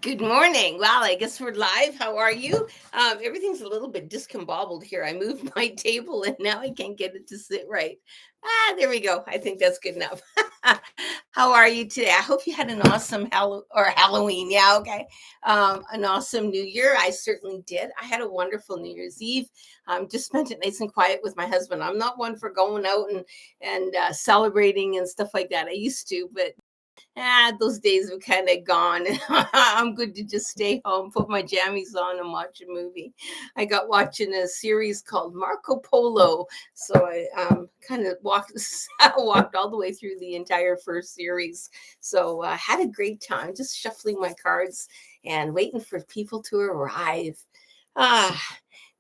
Good morning. Well, I guess we're live. How are you? Everything's a little bit discombobbled here. I moved my table and now I can't get it to sit right. There we go. I think that's good enough. How are you today? I hope you had an awesome Halloween. Yeah, okay. An awesome New Year. I certainly did. I had a wonderful New Year's Eve. Just spent it nice and quiet with my husband. I'm not one for going out and celebrating and stuff like that. I used to, but those days have kind of gone. I'm good to just stay home, put my jammies on, and watch a movie. I got watching a series called Marco Polo, so I kind of walked walked all the way through the entire first series. So I had a great time, just shuffling my cards and waiting for people to arrive. Ah,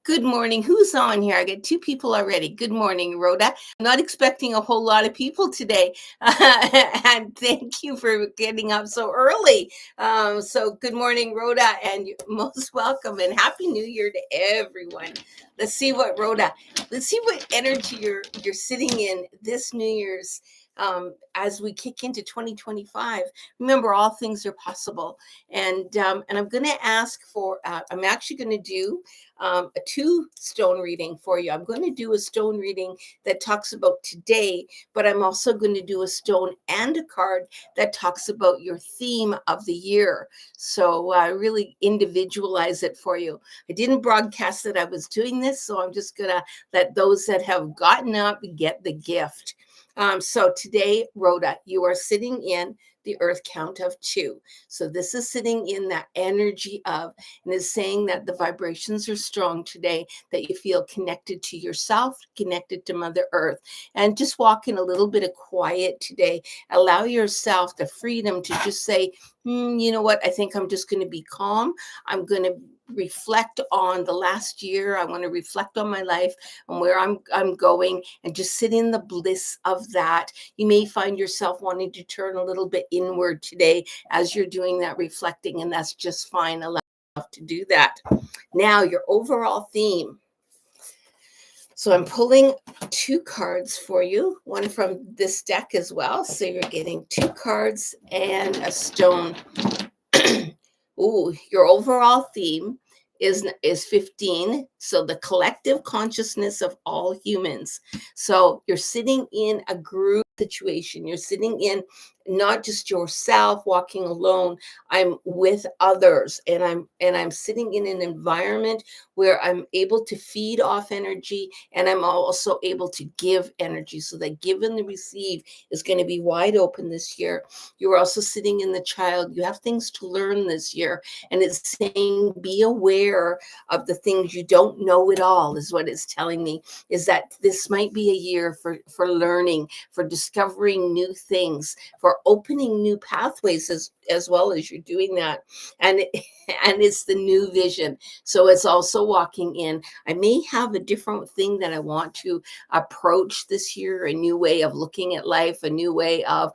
Good morning. Who's on here? I got two people already. Good morning, Rhoda. I'm not expecting a whole lot of people today. And thank you for getting up so early. So, good morning, Rhoda, and you're most welcome and Happy New Year to everyone. Let's see what Rhoda, let's see what energy you're sitting in this New Year's as we kick into 2025. Remember, all things are possible. And I'm going to ask for, I'm actually going to do a two stone reading for you. I'm going to do a stone reading that talks about today, but I'm also going to do a stone and a card that talks about your theme of the year. So I really individualize it for you. I didn't broadcast that I was doing this, so I'm just going to let those that have gotten up get the gift. So today, Rhoda, you are sitting in the earth count of two. So this is sitting in that energy of, and is saying that the vibrations are strong today, that you feel connected to yourself, connected to Mother Earth, and just walk in a little bit of quiet today. Allow yourself the freedom to just say, you know what, I think I'm just going to be calm. I'm going to reflect on the last year. I want to reflect on my life and where I'm going, and just sit in the bliss of that. You may find yourself wanting to turn a little bit inward today as you're doing that reflecting, and that's just fine. Allow yourself to do that. Now, your overall theme. So I'm pulling two cards for you, one from this deck as well. So you're getting two cards and a stone. Ooh, your overall theme is 15. So the collective consciousness of all humans. So you're sitting in a group situation. You're sitting in not just yourself walking alone. I'm with others, and I'm sitting in an environment where I'm able to feed off energy, and I'm also able to give energy. So that give and the receive is going to be wide open this year. You're also sitting in the child. You have things to learn this year. And it's saying, be aware of the things you don't know at all, is what it's telling me, is that this might be a year for learning, for discovering new things, for opening new pathways as well as you're doing that. And and it's the new vision. So it's also walking in. I may have a different thing that I want to approach this year, a new way of looking at life, a new way of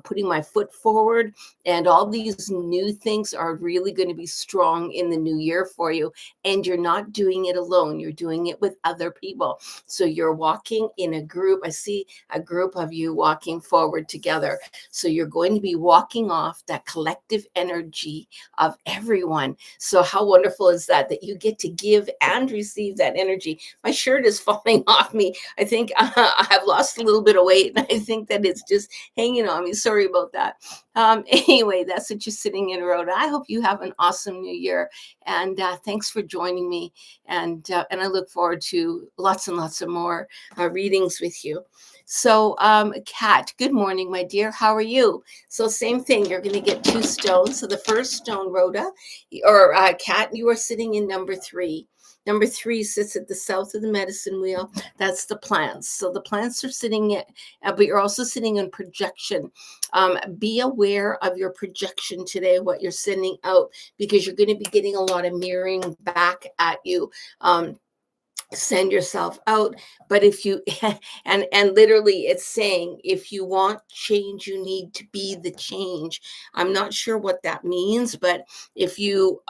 putting my foot forward. And all these new things are really going to be strong in the new year for you. And you're not doing it alone. You're doing it with other people. So you're walking in a group. I see a group of you walking forward together. So you're going to be walking off that collective energy of everyone. So how wonderful is that you get to give and receive that energy. My shirt is falling off me. I think I have lost a little bit of weight, and I think that it's just hanging on me. Sorry about that. Anyway, that's what you're sitting in, Rhoda. I hope you have an awesome new year, and thanks for joining me. And I look forward to lots and lots of more readings with you. So, Kat, good morning, my dear. How are you? So, same thing. You're going to get two stones. So, the first stone, Rhoda, or Kat, you are sitting in number 3. Number 3 sits at the south of the medicine wheel. That's the plants. So the plants are sitting in, but you're also sitting in projection. Be aware of your projection today, what you're sending out, because you're going to be getting a lot of mirroring back at you. Send yourself out. But if you and literally it's saying, if you want change, you need to be the change. I'm not sure what that means, but if you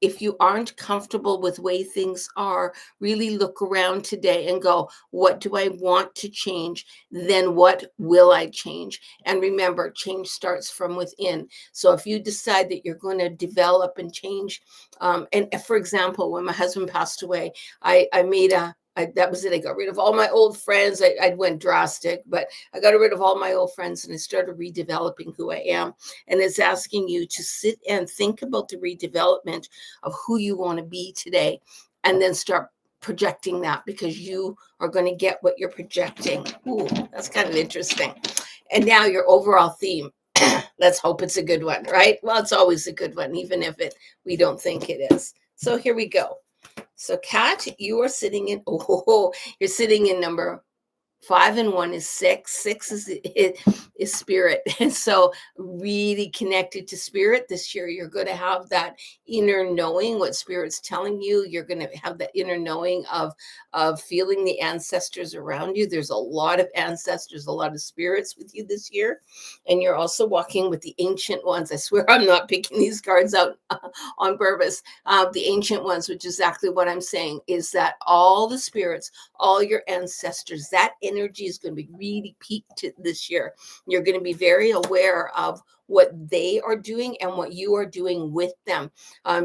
if you aren't comfortable with way things are, really look around today and go, what do I want to change? Then what will I change? And remember, change starts from within. So if you decide that you're going to develop and change, and for example, when my husband passed away, I made that was it. I got rid of all my old friends. I went drastic, but I got rid of all my old friends and I started redeveloping who I am. And it's asking you to sit and think about the redevelopment of who you want to be today, and then start projecting that, because you are going to get what you're projecting. Ooh, that's kind of interesting. And now your overall theme. Let's hope it's a good one, right? Well, it's always a good one, even if we don't think it is. So here we go. So, Kat, you are sitting in, you're sitting in number 5 and 1 is 6. 6 is spirit. And so really connected to spirit this year. You're going to have that inner knowing what spirit's telling you. You're going to have that inner knowing of feeling the ancestors around you. There's a lot of ancestors, a lot of spirits with you this year. And you're also walking with the ancient ones. I swear I'm not picking these cards out on purpose. The ancient ones, which is exactly what I'm saying, is that all the spirits, all your ancestors, that energy is going to be really peaked this year. You're going to be very aware of what they are doing and what you are doing with them.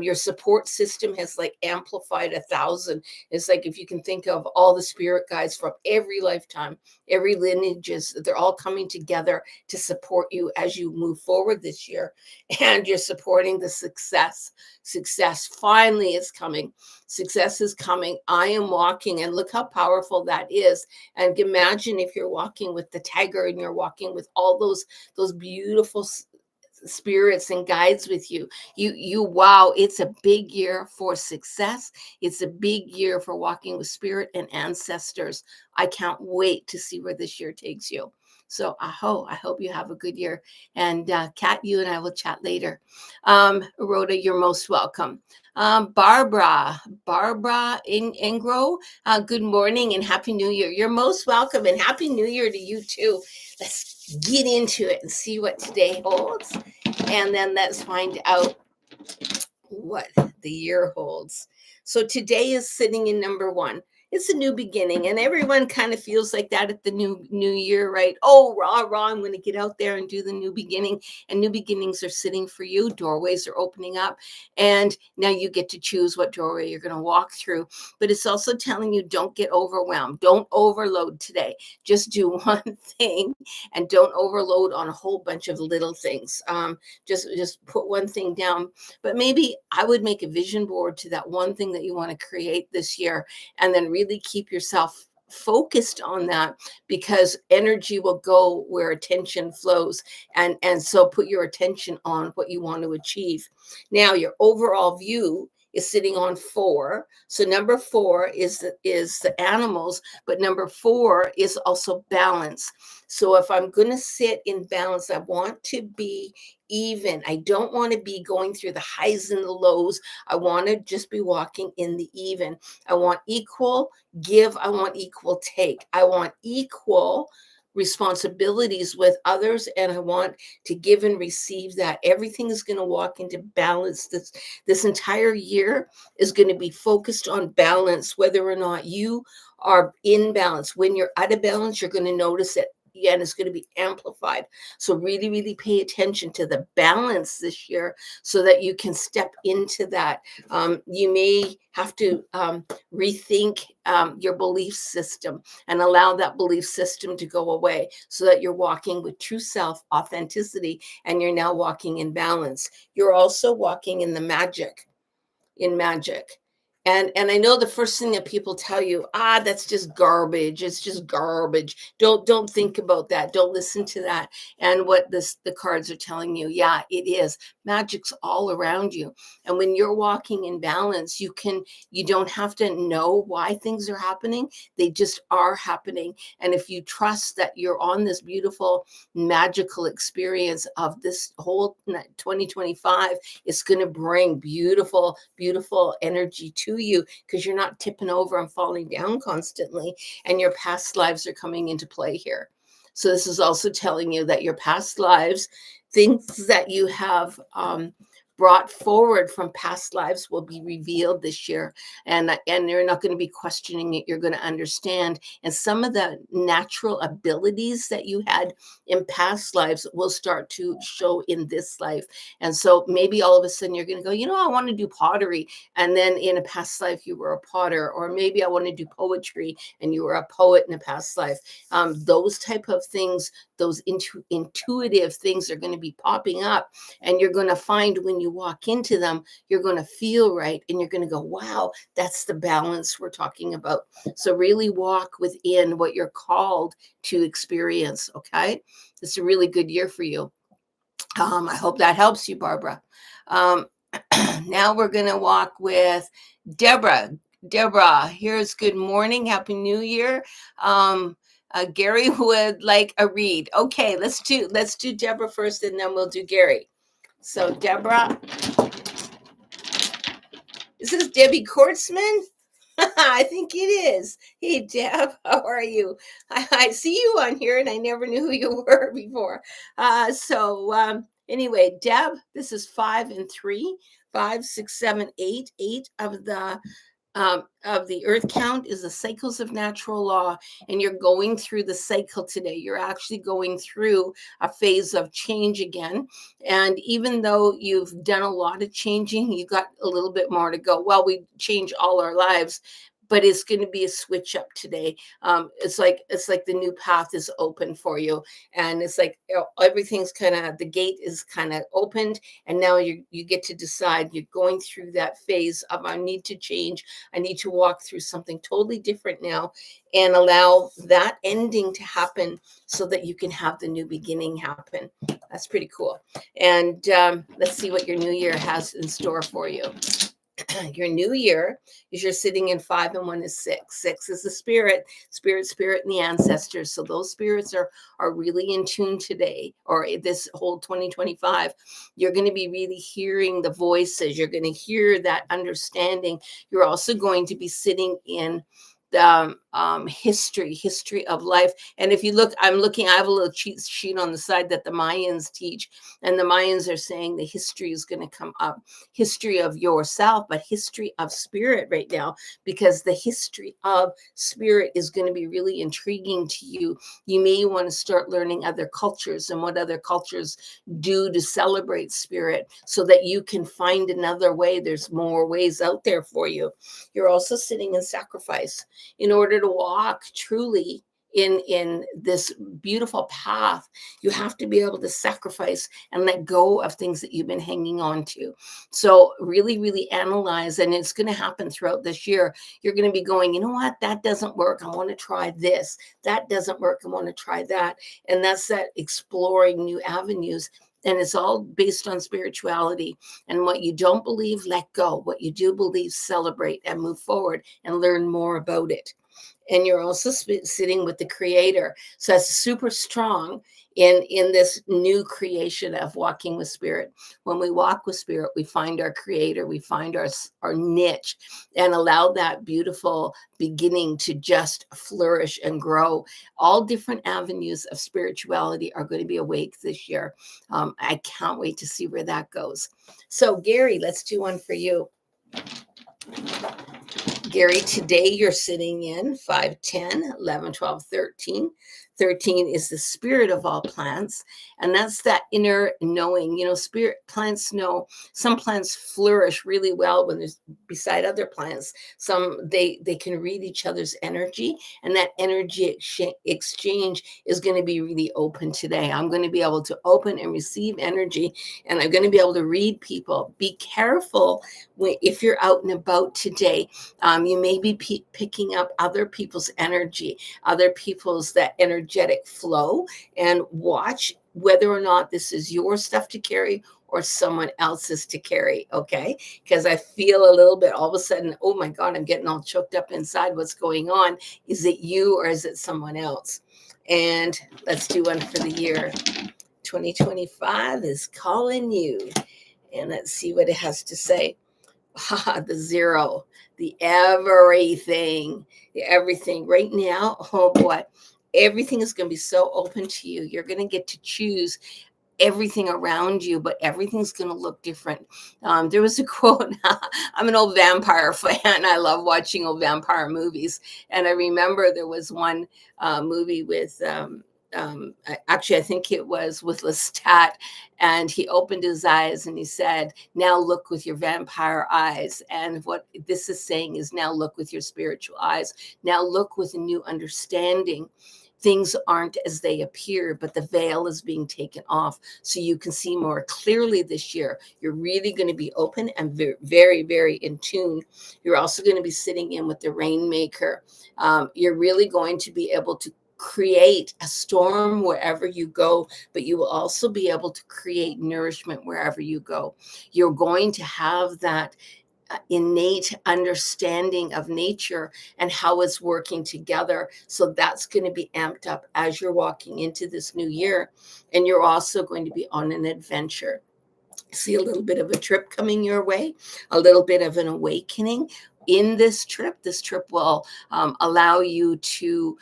Your support system has like amplified 1,000. It's like, if you can think of all the spirit guides from every lifetime, every lineages, they're all coming together to support you as you move forward this year. And you're supporting the success. Success finally is coming. Success is coming. I am walking, and look how powerful that is. And imagine if you're walking with the tiger and you're walking with all those beautiful spirits and guides with you. Wow, it's a big year for success. It's a big year for walking with spirit and ancestors. I can't wait to see where this year takes you. So I hope you have a good year. And Kat, you and I will chat later. Rhoda, you're most welcome. Barbara Ingro, good morning and Happy New Year. You're most welcome, and Happy New Year to you too. Let's get into it and see what today holds. And then let's find out what the year holds. So today is sitting in number 1. It's a new beginning, and everyone kind of feels like that at the new year, right? Oh, rah, I'm going to get out there and do the new beginning. And new beginnings are sitting for you. Doorways are opening up, and now you get to choose what doorway you're going to walk through. But it's also telling you, don't get overwhelmed. Don't overload today. Just do one thing, and don't overload on a whole bunch of little things. Just put one thing down. But maybe I would make a vision board to that one thing that you want to create this year, and then really keep yourself focused on that, because energy will go where attention flows. And so put your attention on what you want to achieve. Now, your overall view is sitting on 4. So number 4 is the animals, but number 4 is also balance. So if I'm going to sit in balance, I want to be even. I don't want to be going through the highs and the lows. I want to just be walking in the even. I want equal give. I want equal take. I want equal responsibilities with others, and I want to give and receive that. Everything is going to walk into balance. This entire year is going to be focused on balance, whether or not you are in balance. When you're out of balance, you're going to notice it. And it's going to be amplified. So really, really pay attention to the balance this year so that you can step into that. You may have to rethink your belief system and allow that belief system to go away so that you're walking with true self authenticity, and you're now walking in balance. You're also walking in the magic. And I know the first thing that people tell you, that's just garbage. It's just garbage. Don't think about that. Don't listen to that. And what the cards are telling you, yeah, it is. Magic's all around you. And when you're walking in balance, you don't have to know why things are happening. They just are happening. And if you trust that you're on this beautiful, magical experience of this whole 2025, it's going to bring beautiful energy to you, because you're not tipping over and falling down constantly, and your past lives are coming into play here. So this is also telling you that your past lives, things that you have brought forward from past lives will be revealed this year, and you're not going to be questioning it. You're going to understand, and some of the natural abilities that you had in past lives will start to show in this life. And so maybe all of a sudden you're going to go, I want to do pottery, and then in a past life you were a potter. Or maybe I want to do poetry and you were a poet in a past life. Those type of things, those intuitive things are going to be popping up, and you're going to find when you walk into them, you're going to feel right, and you're going to go, wow, that's the balance we're talking about. So really walk within what you're called to experience. Okay, it's a really good year for you. I hope that helps you, Barbara. Um, now we're going to walk with Deborah. Deborah, here's good morning. Happy New Year. Gary would like a read. Okay, let's do Deborah first, and then we'll do Gary. So Deborah, is this Debbie Kortzman? I think it is. Hey, Deb, how are you? I see you on here, and I never knew who you were before. Anyway, Deb, this is 5 and 3, 5, 6, 7, 8. 8 of the earth count is the cycles of natural law, and you're going through the cycle today. You're actually going through a phase of change again, and even though you've done a lot of changing, you got a little bit more to go. Well, we change all our lives, but it's going to be a switch up today. It's like the new path is open for you, and it's like everything's kind of, the gate is kind of opened, and now you get to decide. You're going through that phase of, I need to change. I need to walk through something totally different now, and allow that ending to happen so that you can have the new beginning happen. That's pretty cool. And let's see what your new year has in store for you. Your new year is, you're sitting in 5 and 1 is 6. 6 is the spirit, and the ancestors. So those spirits are really in tune today, or this whole 2025. You're going to be really hearing the voices. You're going to hear that understanding. You're also going to be sitting in the history of life. And if you look, I have a little cheat sheet on the side that the Mayans teach, and the Mayans are saying the history is going to come up, history of yourself, but history of spirit right now, because the history of spirit is going to be really intriguing to you. You may want to start learning other cultures and what other cultures do to celebrate spirit, so that you can find another way. There's more ways out there for you. You're also sitting in sacrifice. In order to walk truly in this beautiful path, you have to be able to sacrifice and let go of things that you've been hanging on to. So really analyze, and it's going to happen throughout this year. You're going to be going, you know what, that doesn't work, I want to try this. That doesn't work, I want to try that. And that's that exploring new avenues. And it's all based on spirituality. And what you don't believe, let go. What you do believe, celebrate and move forward and learn more about it. And you're also sitting with the creator. So that's super strong in this new creation of walking with spirit. When we walk with spirit, we find our creator, we find our niche, and allow that beautiful beginning to just flourish and grow. All different avenues of spirituality are going to be awake this year. I can't wait to see where that goes. So Gary, let's do one for you. Gary, today you're sitting in 5, 10, 11, 12, 13. 13 is the spirit of all plants. And that's that inner knowing. Spirit plants know. Some plants flourish really well when there's beside other plants. Some, they can read each other's energy. And that energy exchange is going to be really open today. I'm going to be able to open and receive energy. And I'm going to be able to read people. Be careful if you're out and about today. You may be picking up other people's energy, other people's that energetic flow, and watch whether or not this is your stuff to carry or someone else's to carry. Okay, because I feel a little bit all of a sudden, oh my God, I'm getting all choked up inside. What's going on? Is it you or is it someone else? And let's do one for the year. 2025 is calling you, and let's see what it has to say. The 0, the everything right now. Oh boy, everything is going to be so open to you. You're going to get to choose everything around you, but everything's going to look different. There was a quote. I'm an old vampire fan. I love watching old vampire movies. And I remember there was one movie with, actually, I think it was with Lestat, and he opened his eyes and he said, "Now look with your vampire eyes." And what this is saying is, now look with your spiritual eyes. Now look with a new understanding. Things aren't as they appear, but the veil is being taken off so you can see more clearly this year. You're really going to be open and very, very, very in tune. You're also going to be sitting in with the rainmaker. You're really going to be able to create a storm wherever you go, but you will also be able to create nourishment wherever you go. You're going to have that innate understanding of nature and how it's working together. So that's going to be amped up as you're walking into this new year. And you're also going to be on an adventure. See a little bit of a trip coming your way, a little bit of an awakening in this trip. This trip will allow you to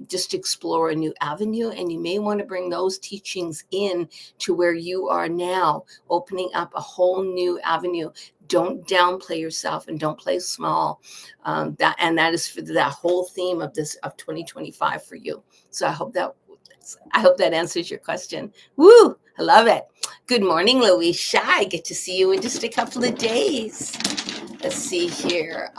just explore a new avenue, and you may want to bring those teachings in to where you are now, opening up a whole new avenue. Don't downplay yourself and don't play small. That is for that whole theme of 2025 for you. So I hope that answers your question. Woo! I love it. Good morning, Louisa. I get to see you in just a couple of days. Let's see here.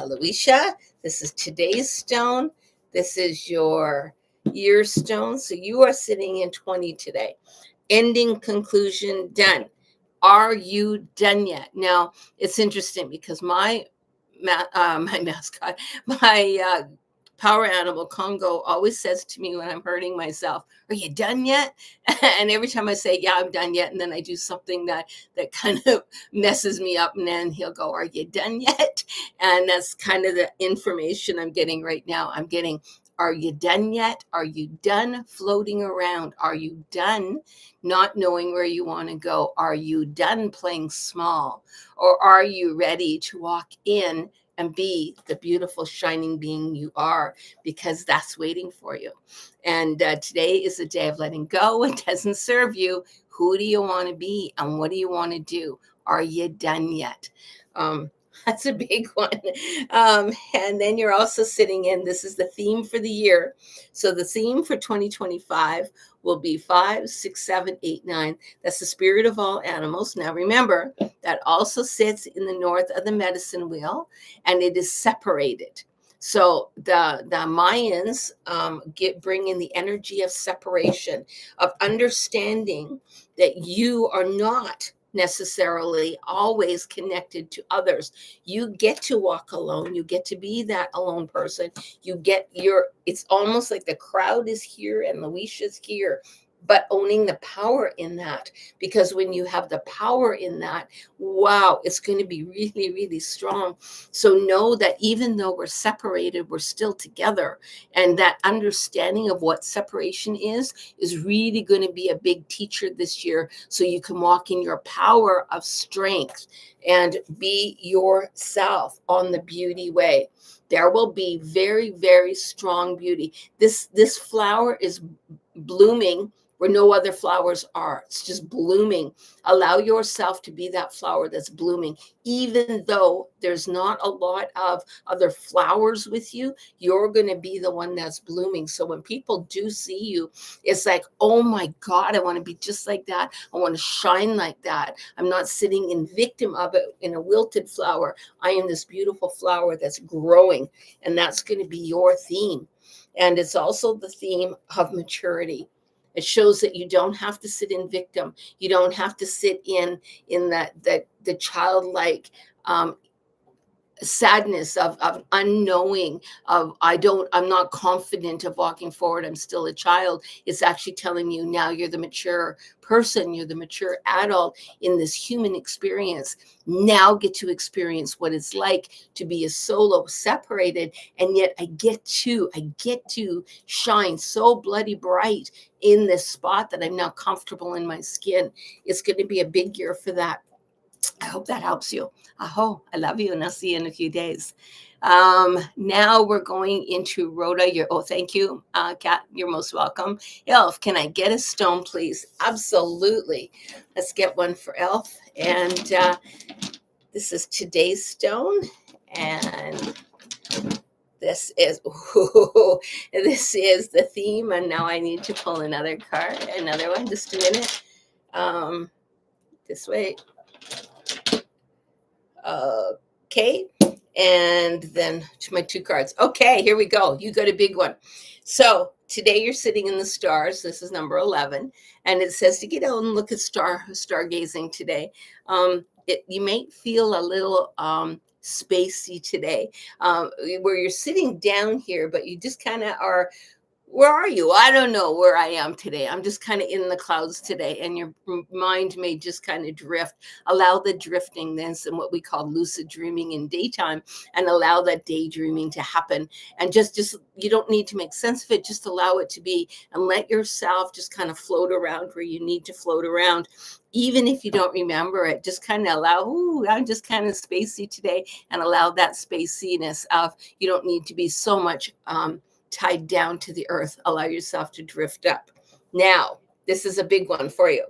Louisa, this is today's stone. This is your year stone. So you are sitting in 20 today. Ending, conclusion, done. Are you done yet? Now, it's interesting because my mascot, my power animal Congo always says to me when I'm hurting myself, "Are you done yet?" And every time I say, "Yeah, I'm done yet," and then I do something that kind of messes me up, and then he'll go, "Are you done yet?" And that's kind of the information I'm getting right now. I'm getting, "Are you done yet? Are you done floating around? Are you done not knowing where you want to go? Are you done playing small? Or are you ready to walk in and be the beautiful, shining being you are? Because that's waiting for you." And today is a day of letting go. It doesn't serve you. Who do you want to be? And what do you want to do? Are you done yet? That's a big one. And then you're also sitting in, this is the theme for the year. So the theme for 2025 will be 5, 6, 7, 8, 9. That's the spirit of all animals. Now remember, that also sits in the north of the medicine wheel, and it is separated. So the Mayans bring in the energy of separation, of understanding that you are not necessarily always connected to others. You get to walk alone. You get to be that alone person. It's almost like the crowd is here and Louisa's here, but owning the power in that. Because when you have the power in that, wow, it's going to be really, really strong. So know that even though we're separated, we're still together. And that understanding of what separation is really going to be a big teacher this year. So you can walk in your power of strength and be yourself on the beauty way. There will be very, very strong beauty. This flower is blooming where no other flowers are. It's just blooming. Allow yourself to be that flower that's blooming. Even though there's not a lot of other flowers with you, you're going to be the one that's blooming. So when people do see you, it's like, "Oh my God, I want to be just like that. I want to shine like that. I'm not sitting in victim of it in a wilted flower. I am this beautiful flower that's growing." And that's going to be your theme. And it's also the theme of maturity. It shows that you don't have to sit in victim. You don't have to sit in that the childlike sadness of unknowing, of I'm not confident of walking forward. I'm still a child. It's actually telling you now you're the mature person. You're the mature adult in this human experience. Now get to experience what it's like to be a solo, separated, and yet I get to shine so bloody bright in this spot that I'm now comfortable in my skin. It's going to be a big year for that. I hope that helps you. Aho, I love you, and I'll see you in a few days. Now we're going into Rhoda. Oh, thank you, Kat. You're most welcome. Elf, can I get a stone, please? Absolutely. Let's get one for Elf. And this is today's stone. And this is the theme. And now I need to pull another card, another one. Just a minute. This way. Okay. And then to my two cards. Okay, here we go. You got a big one. So today you're sitting in the stars. This is number 11. And it says to get out and look at stargazing today. You may feel a little spacey today, where you're sitting down here, but you just kind of are. Where are you? I don't know where I am today. I'm just kind of in the clouds today, and your mind may just kind of drift. Allow the drifting, this and what we call lucid dreaming in daytime, and allow that daydreaming to happen. And just you don't need to make sense of it. Just allow it to be, and let yourself just kind of float around where you need to float around. Even if you don't remember it, just kind of allow, I'm just kind of spacey today, and allow that spaciness of, you don't need to be so much tied down to the earth. Allow yourself to drift up. Now, this is a big one for you.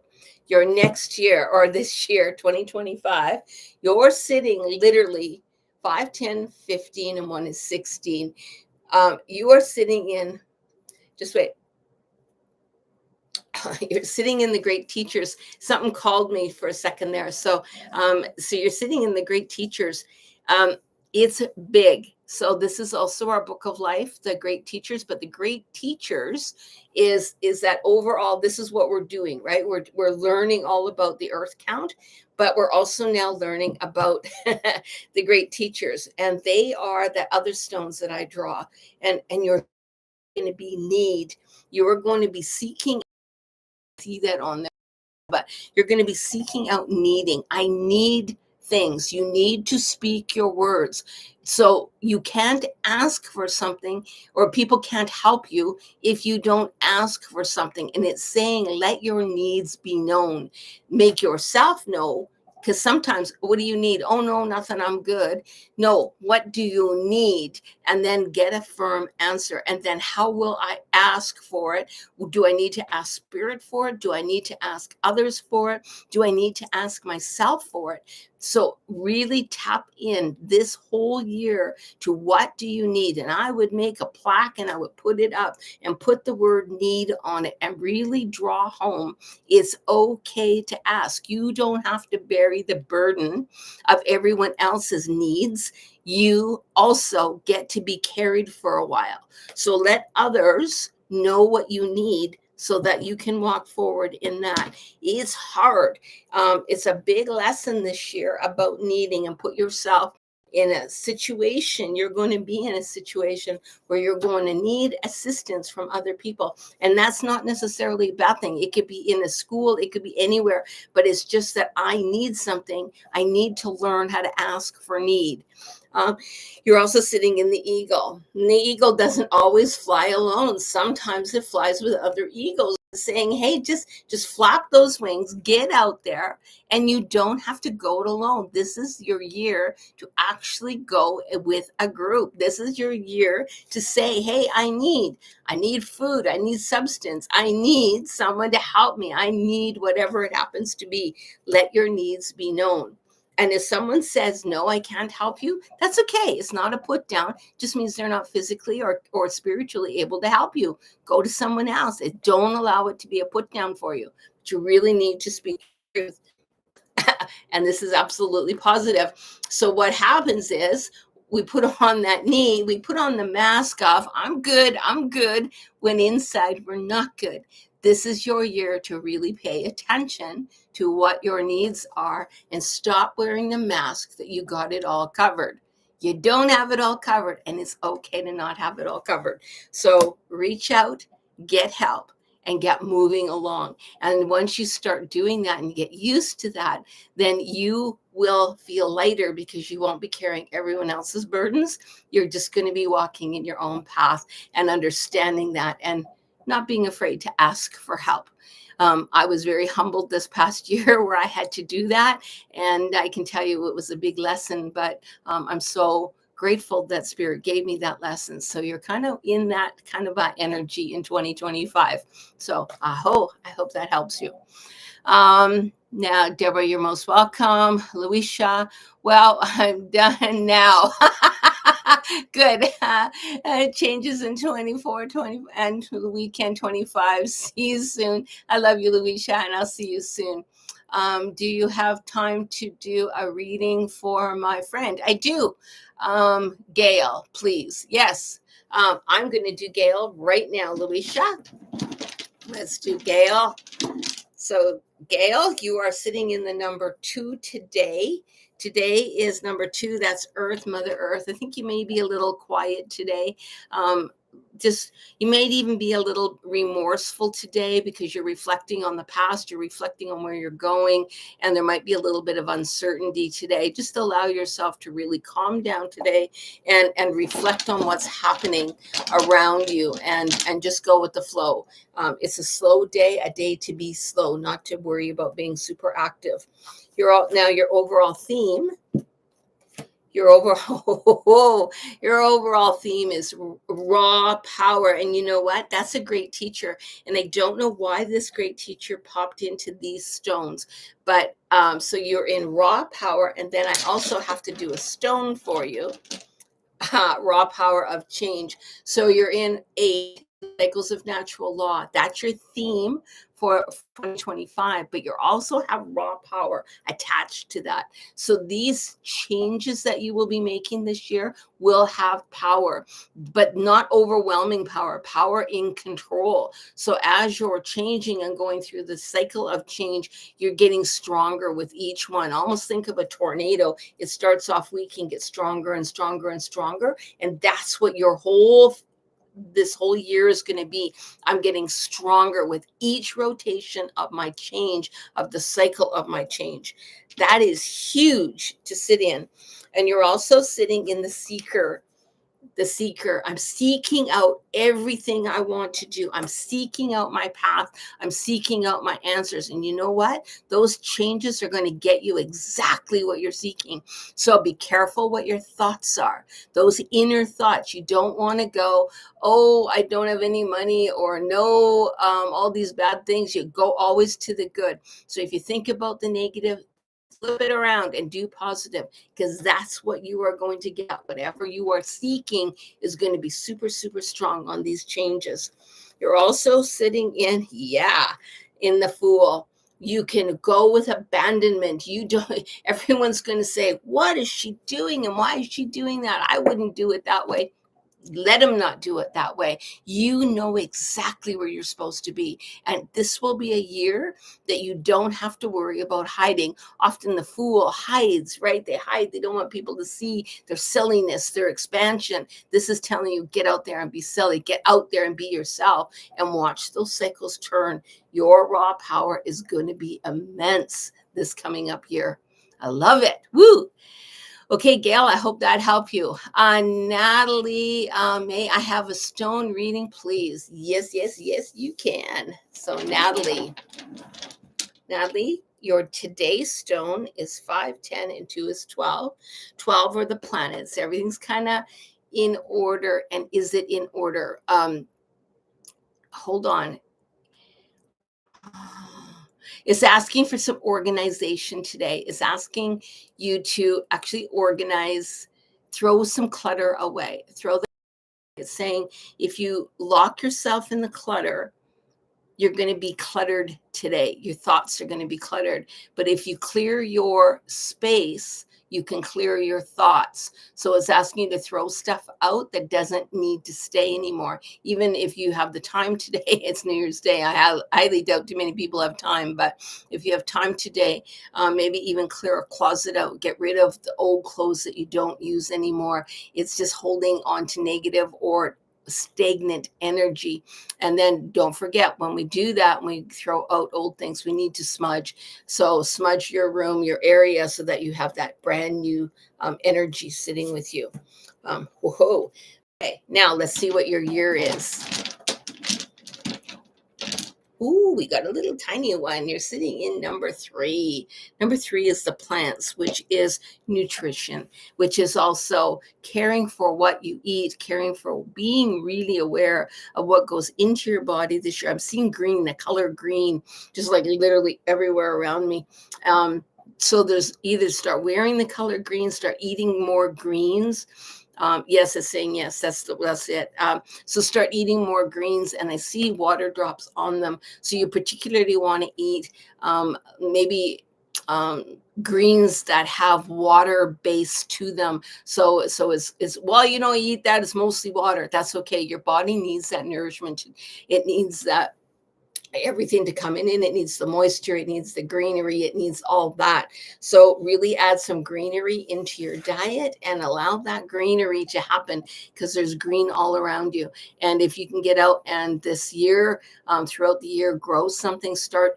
Your next year, or this year, 2025, you're sitting literally 5, 10, 15, and one is 16. You are sitting in, just wait. You're sitting in the great teachers. Something called me for a second there. So you're sitting in the great teachers. It's big. So this is also our book of life, the great teachers. But the great teachers is that overall, this is what we're doing, right? We're learning all about the earth count, but we're also now learning about the great teachers, and they are the other stones that I draw. And you're going to be need. You're going to be seeking. See that on there, but you're going to be seeking out needing. I need things. You need to speak your words. So you can't ask for something, or people can't help you if you don't ask for something. And it's saying, let your needs be known. Make yourself know. Because sometimes, what do you need? Oh, no, nothing. I'm good. No, what do you need? And then get a firm answer. And then how will I ask for it? Do I need to ask spirit for it? Do I need to ask others for it? Do I need to ask myself for it? So really tap in this whole year to what do you need? And I would make a plaque and I would put it up and put the word need on it, and really draw home it's okay to ask. You don't have to bear the burden of everyone else's needs. You also get to be carried for a while. So let others know what you need so that you can walk forward in that. It's hard. It's a big lesson this year about needing, and put yourself in a situation. You're going to be in a situation where you're going to need assistance from other people. And that's not necessarily a bad thing. It could be in a school, it could be anywhere, but it's just that I need something. I need to learn how to ask for need. You're also sitting in the eagle. And the eagle doesn't always fly alone. Sometimes it flies with other eagles, saying, hey, just flap those wings, get out there, and you don't have to go it alone. This is your year to actually go with a group. This is your year to say, hey, I need food, I need substance, I need someone to help me, I need whatever it happens to be. Let your needs be known. And if someone says, no, I can't help you, that's okay. It's not a put down. It just means they're not physically or spiritually able to help you. Go to someone else. Don't allow it to be a put down for you. But you really need to speak the truth. And this is absolutely positive. So what happens is we put on that knee, we put on the mask of, I'm good, when inside we're not good. This is your year to really pay attention to what your needs are, and stop wearing the mask that you got it all covered. You don't have it all covered, and it's okay to not have it all covered. So reach out, get help, and get moving along. And once you start doing that and get used to that, then you will feel lighter, because you won't be carrying everyone else's burdens. You're just going to be walking in your own path and understanding that, and not being afraid to ask for help. I was very humbled this past year where I had to do that. And I can tell you it was a big lesson, but I'm so grateful that Spirit gave me that lesson. So you're kind of in that kind of energy in 2025. So I hope that helps you. Now, Deborah, you're most welcome. Louisa, well, I'm done now. Good. Changes in 24, 20, and the weekend 25. See you soon. I love you, Louisa, and I'll see you soon. Do you have time to do a reading for my friend? I do. Gail, please. Yes. I'm going to do Gail right now, Louisa. Let's do Gail. So, Gail, you are sitting in the number 2 today. Today is number 2. That's Earth, Mother Earth. I think you may be a little quiet today. Just you may even be a little remorseful today because you're reflecting on the past, you're reflecting on where you're going, and there might be a little bit of uncertainty today. Just allow yourself to really calm down today and reflect on what's happening around you and just go with the flow. It's a slow day, a day to be slow, not to worry about being super active. Your overall theme. Your overall your overall theme is raw power. And you know what? That's a great teacher. And I don't know why this great teacher popped into these stones, but so you're in raw power. And then I also have to do a stone for you. Raw power of change. So you're in 8 cycles of natural law. That's your theme for 2025, but you also have raw power attached to that. So these changes that you will be making this year will have power, but not overwhelming power, power in control. So as you're changing and going through the cycle of change, you're getting stronger with each one. Almost think of a tornado. It starts off weak and gets stronger and stronger and stronger. And that's what this whole year is going to be. I'm getting stronger with each rotation of my change, of the cycle of my change. That is huge to sit in. And you're also sitting in the seeker. I'm seeking out everything I want to do. I'm seeking out my path. I'm seeking out my answers. And you know what? Those changes are going to get you exactly what you're seeking. So be careful what your thoughts are. Those inner thoughts. You don't want to go, oh, I don't have any money, or no, all these bad things. You go always to the good. So if you think about the negative, flip it around and do positive, because that's what you are going to get. Whatever you are seeking is going to be super, super strong on these changes. You're also sitting in the Fool. You can go with abandonment. You don't, everyone's going to say, what is she doing? And why is she doing that? I wouldn't do it that way. Let them not do it that way. You know exactly where you're supposed to be. And this will be a year that you don't have to worry about hiding. Often the Fool hides, right? They hide. They don't want people to see their silliness, their expansion. This is telling you, get out there and be silly. Get out there and be yourself and watch those cycles turn. Your raw power is going to be immense this coming up year. I love it. Woo! Okay, Gail, I hope that helped you. Natalie, may I have a stone reading, please? Yes, you can. So Natalie, your today's stone is 5, 10, and 2 is 12. 12 are the planets. Everything's kind of in order. And is it in order? Hold on. It's asking for some organization today. It's asking you to actually organize, throw some clutter away. It's saying if you lock yourself in the clutter, you're going to be cluttered today. Your thoughts are going to be cluttered. But if you clear your space, you can clear your thoughts. So it's asking you to throw stuff out that doesn't need to stay anymore. Even if you have the time today, it's New Year's Day. I highly doubt too many people have time. But if you have time today, maybe even clear a closet out. Get rid of the old clothes that you don't use anymore. It's just holding on to negative or stagnant energy. And then don't forget, when we do that, when we throw out old things, we need to smudge. So smudge your room, your area, so that you have that brand new energy sitting with you. Whoa. Okay, now let's see what your year is. Ooh, we got a little tiny one. You're sitting in number 3. Number 3 is the plants, which is nutrition, which is also caring for what you eat, caring for being really aware of what goes into your body this year. I'm seeing green, the color green, just like literally everywhere around me. So there's either start wearing the color green, start eating more greens. Yes, it's saying yes. That's it. So start eating more greens, and I see water drops on them. So you particularly want to eat maybe greens that have water base to them. So it's well, you know, eat that. It's mostly water. That's okay. Your body needs that nourishment. It needs that everything to come in. It needs the moisture, it needs the greenery, it needs all that. So really add some greenery into your diet and allow that greenery to happen, because there's green all around you. And if you can get out and this year, throughout the year, grow something, start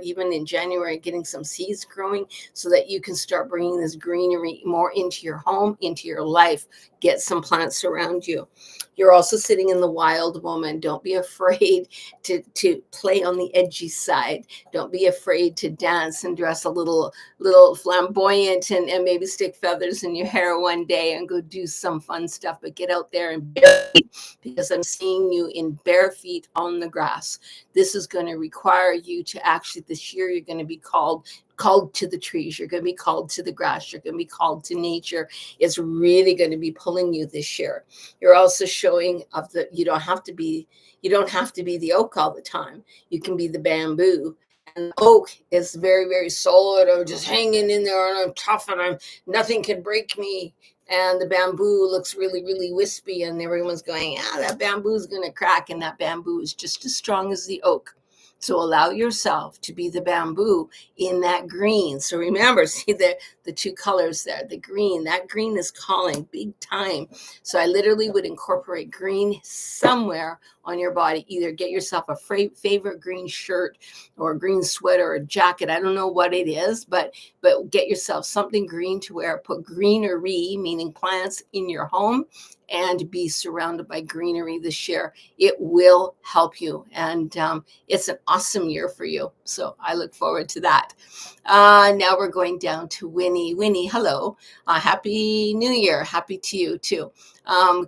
even in January getting some seeds growing, so that you can start bringing this greenery more into your home, into your life. Get some plants around you. You're also sitting in the wild woman. Don't be afraid to play on the edgy side. Don't be afraid to dance and dress a little flamboyant, and maybe stick feathers in your hair one day and go do some fun stuff. But get out there and bare feet, because I'm seeing you in bare feet on the grass. This is going to require you to actually, this year, you're going to be called to the trees, you're going to be called to the grass, you're going to be called to nature. It's really going to be pulling you this year. You're also showing of the you don't have to be the oak all the time. You can be the bamboo. And the oak is very, very solid. I'm just hanging in there, and I'm tough, and nothing can break me. And the bamboo looks really, really wispy, and everyone's going, that bamboo is going to crack. And that bamboo is just as strong as the oak. So allow yourself to be the bamboo in that green. So remember, see the two colors there, the green, that green is calling big time. So I literally would incorporate green somewhere on your body. Either get yourself a favorite green shirt or a green sweater or jacket. I don't know what it is, but get yourself something green to wear. Put greenery, meaning plants, in your home, and be surrounded by greenery this year. It will help you. And it's an awesome year for you. So I look forward to that. Now we're going down to Winnie. Winnie, hello. Happy New Year. Happy to you too.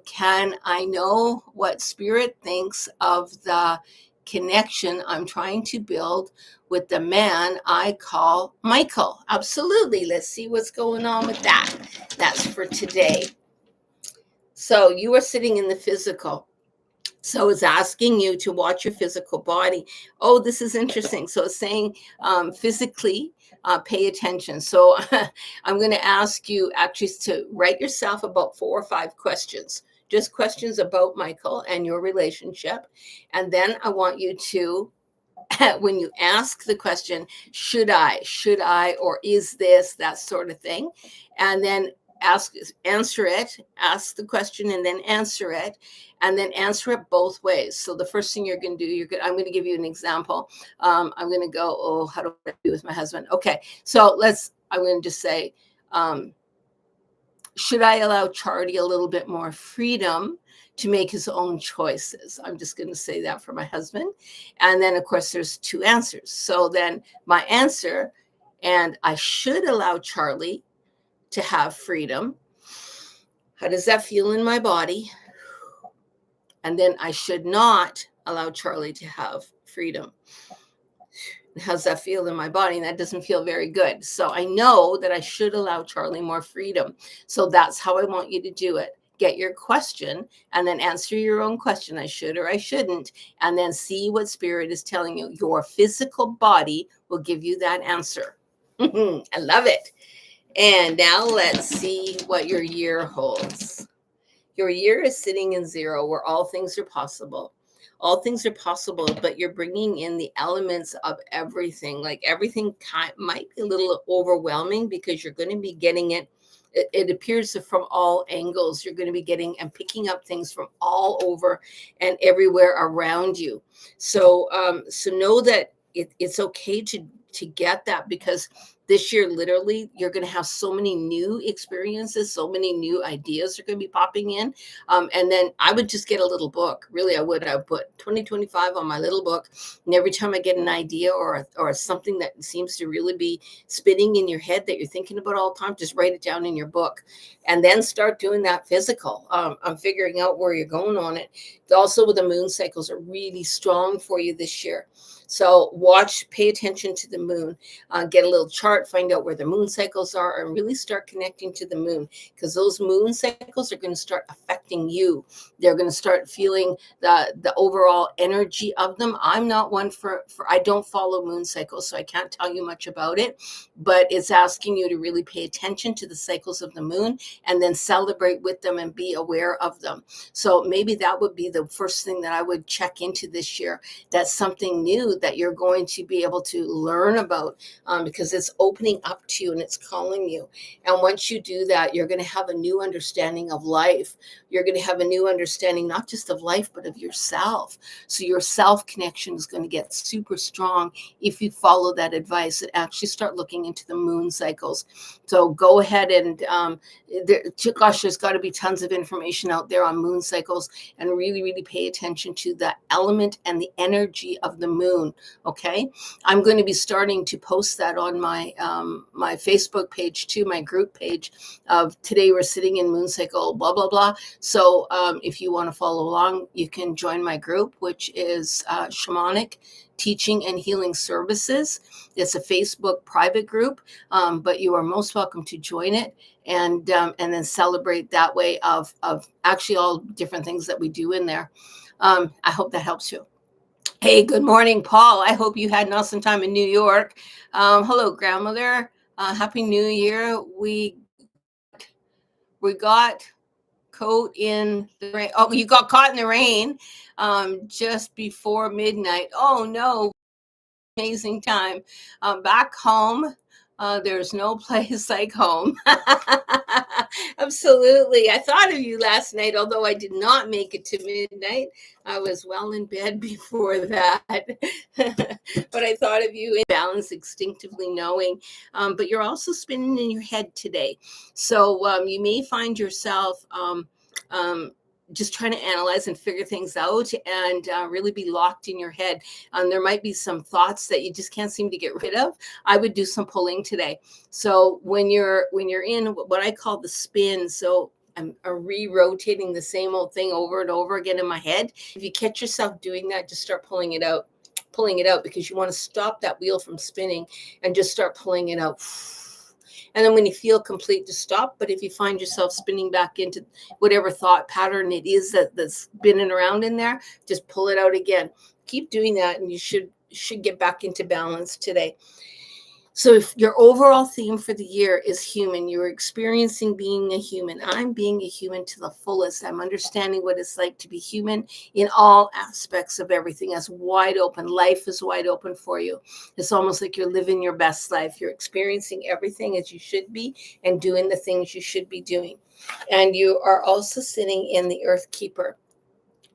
Can I know what Spirit thinks of the connection I'm trying to build with the man I call Michael? Absolutely. Let's see what's going on with that. That's for today. So you are sitting in the physical. So it's asking you to watch your physical body. Oh, this is interesting. So it's saying physically, pay attention. So I'm going to ask you actually to write yourself about 4 or 5 questions, just questions about Michael and your relationship. And then I want you to, when you ask the question, should I, or is this, that sort of thing. And then answer ask the question and then answer it, and then answer it both ways. So the first thing you're going to do, I'm going to give you an example. I'm going to go, how do I do with my husband? Okay. So I'm going to just say, should I allow Charlie a little bit more freedom to make his own choices? I'm just going to say that for my husband. And then, of course, there's 2 answers. So then my answer, and I should allow Charlie to have freedom. How does that feel in my body? And then I should not allow Charlie to have freedom. How's that feel in my body? And that doesn't feel very good. So I know that I should allow Charlie more freedom. So that's how I want you to do it. Get your question and then answer your own question. I should or I shouldn't. And then see what Spirit is telling you. Your physical body will give you that answer. I love it. And now let's see what your year holds. Your year is sitting in 0, where all things are possible. All things are possible, but you're bringing in the elements of everything. Like everything might be a little overwhelming, because you're going to be getting it. It appears from all angles. You're going to be getting and picking up things from all over and everywhere around you. So know that it's okay to get that, because this year, literally, you're going to have so many new experiences, so many new ideas are going to be popping in. And then I would just get a little book. Really, I would. I would put 2025 on my little book. And every time I get an idea or something that seems to really be spinning in your head that you're thinking about all the time, just write it down in your book and then start doing that physical. I'm figuring out where you're going on it. Also, with the moon cycles are really strong for you this year. So pay attention to the moon, get a little chart, find out where the moon cycles are, and really start connecting to the moon, because those moon cycles are going to start affecting you. They're going to start feeling the overall energy of them. I'm not one for I don't follow moon cycles, so I can't tell you much about it, but it's asking you to really pay attention to the cycles of the moon and then celebrate with them and be aware of them. So maybe that would be the first thing that I would check into this year. That's something new that you're going to be able to learn about, because it's opening up to you and it's calling you. And once you do that, you're going to have a new understanding of life. You're going to have a new understanding, not just of life, but of yourself. So your self connection is going to get super strong if you follow that advice and actually start looking into the moon cycles. So go ahead and gosh, there's got to be tons of information out there on moon cycles, and really, really pay attention to the element and the energy of the moon. Okay, I'm going to be starting to post that on my my Facebook page too, my group page of today we're sitting in moon cycle, blah blah blah. So if you want to follow along, you can join my group, which is Shamanic Teaching and Healing Services. It's a Facebook private group, but you are most welcome to join it and then celebrate that way of actually all different things that we do in there. I hope that helps you. Hey, good morning, Paul. I hope you had an awesome time in New York. Hello, grandmother. Happy New Year. We got caught in the rain. Oh, you got caught in the rain just before midnight. Oh no, amazing time. Back home, there's no place like home. Absolutely. I thought of you last night, although I did not make it to midnight. I was well in bed before that. But I thought of you in balance, instinctively knowing. But you're also spinning in your head today. So you may find yourself just trying to analyze and figure things out, and really be locked in your head. There might be some thoughts that you just can't seem to get rid of. I would do some pulling today. So when you're in what I call the spin, so I'm re-rotating the same old thing over and over again in my head. If you catch yourself doing that, just start pulling it out, because you want to stop that wheel from spinning and just start pulling it out. And then when you feel complete, just stop. But if you find yourself spinning back into whatever thought pattern it is that's spinning around in there, just pull it out again. Keep doing that, and you should get back into balance today. So if your overall theme for the year is human, you're experiencing being a human. I'm being a human to the fullest. I'm understanding what it's like to be human in all aspects of everything. That's wide open. Life is wide open for you. It's almost like you're living your best life. You're experiencing everything as you should be and doing the things you should be doing. And you are also sitting in the Earth Keeper.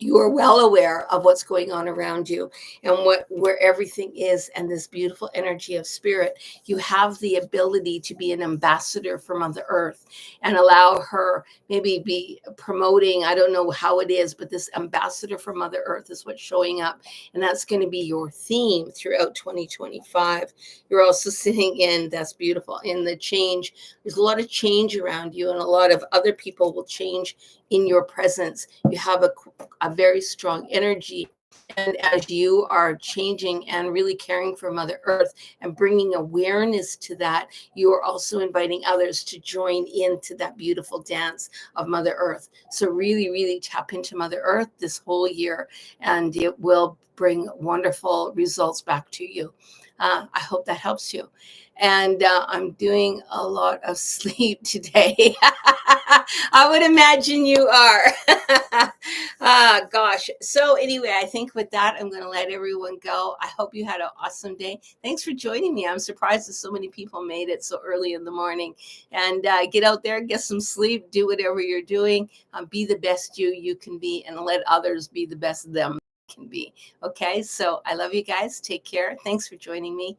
You are well aware of what's going on around you and where everything is, and this beautiful energy of spirit. You have the ability to be an ambassador for Mother Earth and allow her, maybe be promoting, I don't know how it is, but this ambassador for Mother Earth is what's showing up. And that's going to be your theme throughout 2025. You're also sitting in, that's beautiful, in the change. There's a lot of change around you, and a lot of other people will change in your presence. You have a very strong energy. And as you are changing and really caring for Mother Earth and bringing awareness to that, you are also inviting others to join into that beautiful dance of Mother Earth. So really, really tap into Mother Earth this whole year, and it will bring wonderful results back to you. I hope that helps you. And I'm doing a lot of sleep today. I would imagine you are. Gosh. So anyway, I think with that, I'm going to let everyone go. I hope you had an awesome day. Thanks for joining me. I'm surprised that so many people made it so early in the morning. And get out there, get some sleep, do whatever you're doing. Be the best you can be, and let others be the best them. can be. Okay, so I love you guys. Take care. Thanks for joining me.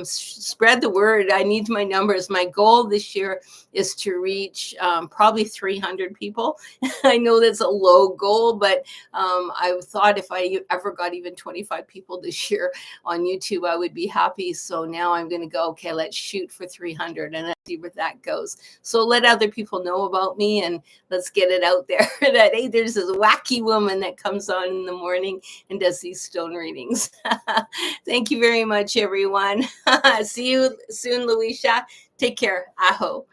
Spread the word. I need my numbers. My goal this year is to reach probably 300 people. I know that's a low goal, but I thought if I ever got even 25 people this year on YouTube, I would be happy. So now I'm going to go, okay, let's shoot for 300 and see where that goes. So let other people know about me and let's get it out there that, hey, there's this wacky woman that comes on in the morning and does these stone readings. Thank you very much, everyone. See you soon, Luisha. Take care. Aho.